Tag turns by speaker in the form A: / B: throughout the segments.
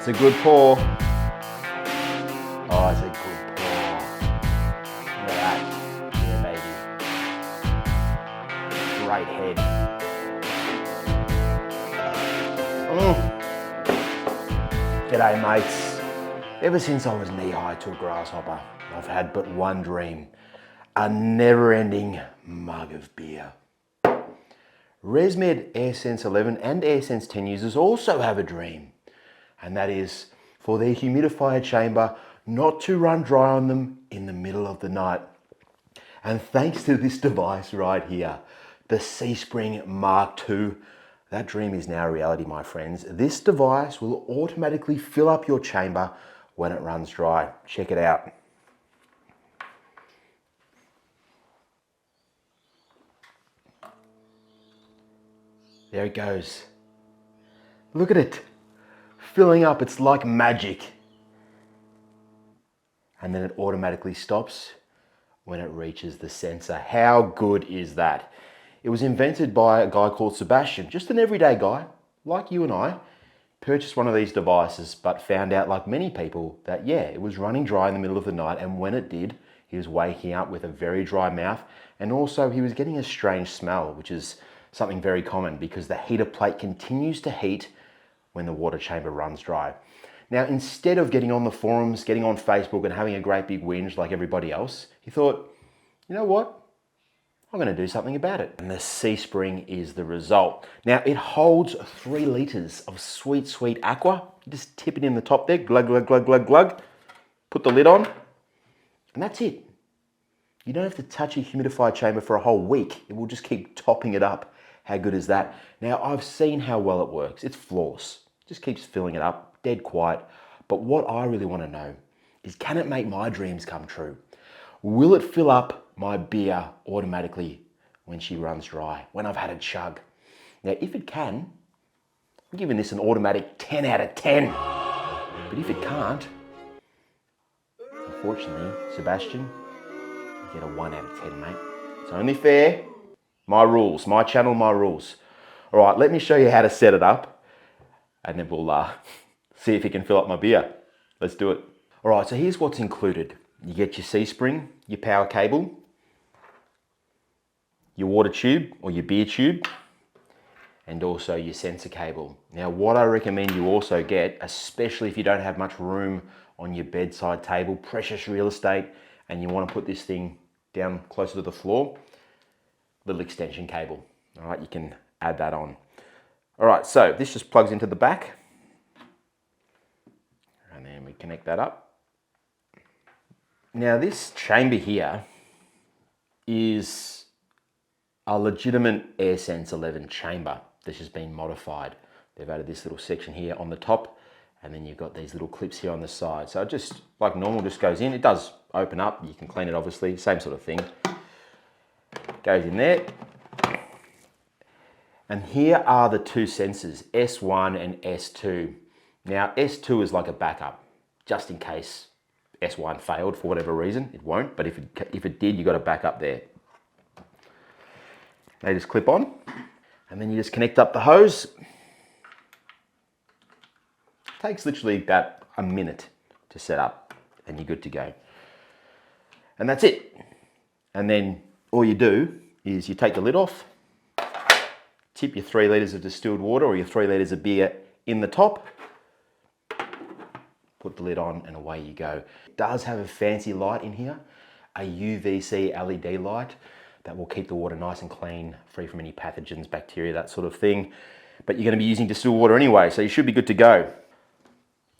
A: That's a good pour. Oh, it's a good pour. Look at that. Yeah, baby. Great head. G'day, mates. Ever since I was knee-high to a grasshopper, I've had but one dream. A never-ending mug of beer. ResMed AirSense 11 and AirSense 10 users also have a dream. And that is for their humidifier chamber not to run dry on them in the middle of the night. And thanks to this device right here, the CSpring Mark II, that dream is now a reality, my friends. This device will automatically fill up your chamber when it runs dry. Check it out. There it goes. Look at it. Filling up, it's like magic. And then it automatically stops when it reaches the sensor. How good is that? It was invented by a guy called Sebastian, just an everyday guy, like you and I, purchased one of these devices, but found out, like many people, that yeah, it was running dry in the middle of the night, and when it did, he was waking up with a very dry mouth, and also he was getting a strange smell, which is something very common because the heater plate continues to heat when the water chamber runs dry. Now, instead of getting on the forums, getting on Facebook and having a great big whinge like everybody else, he thought, you know what? I'm going to do something about it. And the CSpring is the result. Now, it holds 3 litres of sweet, sweet aqua. You just tip it in the top there, glug, glug, glug, glug, glug. Put the lid on, and that's it. You don't have to touch a humidifier chamber for a whole week. It will just keep topping it up. How good is that? Now, I've seen how well it works. It's flawless. It just keeps filling it up, dead quiet. But what I really want to know is, can it make my dreams come true? Will it fill up my beer automatically when she runs dry, when I've had a chug? Now, if it can, I'm giving this an automatic 10 out of 10. But if it can't, unfortunately, Sebastian, you get a 1 out of 10, mate. It's only fair. My rules, my channel, my rules. All right, let me show you how to set it up, and then we'll see if it can fill up my beer. Let's do it. All right, so here's what's included. You get your CSpring, your power cable, your water tube or your beer tube, and also your sensor cable. Now, what I recommend you also get, especially if you don't have much room on your bedside table, precious real estate, and you want to put this thing down closer to the floor, little extension cable. All right, you can add that on. All right, so this just plugs into the back, and then we connect that up. Now, this chamber here is a legitimate AirSense 11 chamber that's just been modified. They've added this little section here on the top, and then you've got these little clips here on the side. So it just, like normal, just goes in. It does open up. You can clean it, obviously. Same sort of thing. Goes in there. And here are the 2 sensors, S1 and S2. Now, S2 is like a backup, just in case S1 failed for whatever reason. It won't, but if it did, you got a backup there. They just clip on, and then you just connect up the hose. Takes literally about a minute to set up, and you're good to go. And that's it. And then all you do is you take the lid off, tip your 3 litres of distilled water or your 3 litres of beer in the top, put the lid on, and away you go. It does have a fancy light in here, a UVC LED light that will keep the water nice and clean, free from any pathogens, bacteria, that sort of thing. But you're going to be using distilled water anyway, so you should be good to go.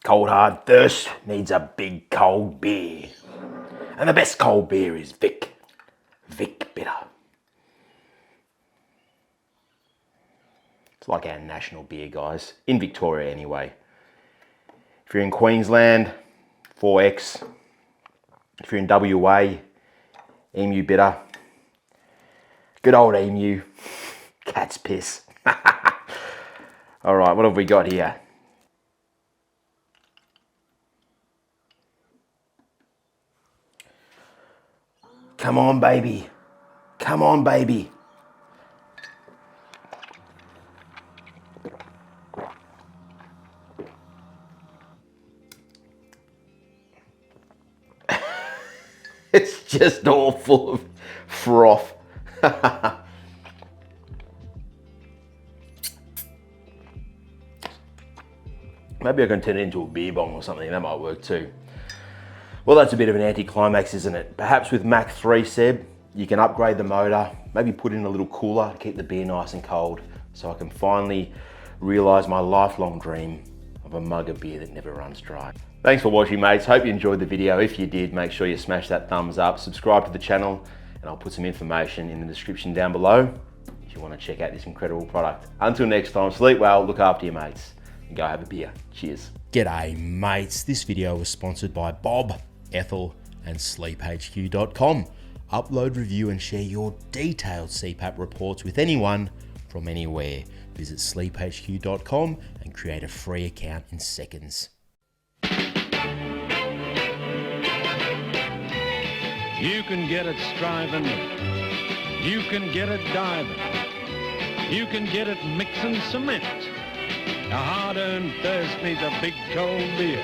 A: Cold hard thirst needs a big cold beer. And the best cold beer is Vic. Vic Bitter. It's like our national beer, guys. In Victoria anyway. If you're in Queensland, 4X. If you're in WA, Emu Bitter. Good old Emu. Cat's piss. All right, what have we got here? Come on, baby. Come on, baby. It's just all full of froth. Maybe I can turn it into a beer bong or something, that might work too. Well, that's a bit of an anticlimax, isn't it? Perhaps with Mach 3, Seb, you can upgrade the motor, maybe put in a little cooler to keep the beer nice and cold, so I can finally realise my lifelong dream of a mug of beer that never runs dry. Thanks for watching, mates. Hope you enjoyed the video. If you did, make sure you smash that thumbs up, subscribe to the channel, and I'll put some information in the description down below if you want to check out this incredible product. Until next time, sleep well, look after your mates, and go have a beer. Cheers. G'day, mates. This video was sponsored by Bob, Ethel, and SleepHQ.com. Upload, review, and share your detailed CPAP reports with anyone from anywhere. Visit SleepHQ.com and create a free account in seconds.
B: You can get it striving, you can get it diving, you can get it mixing cement. A hard-earned thirst needs a big cold beer,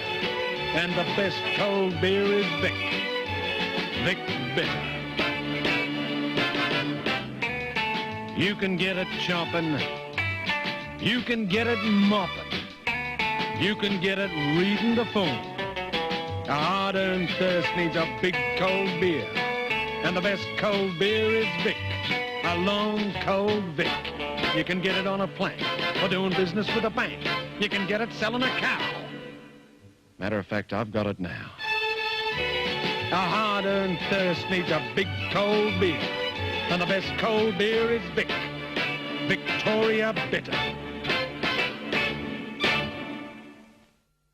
B: and the best cold beer is Vic. Vic Bitter. You can get it chomping, you can get it mopping, you can get it reading the phone. A hard-earned thirst needs a big cold beer, and the best cold beer is Vic, a long cold Vic. You can get it on a plank or doing business with a bank. You can get it selling a cow. Matter of fact, I've got it now. A hard-earned thirst needs a big cold beer, and the best cold beer is Vic, Victoria Bitter.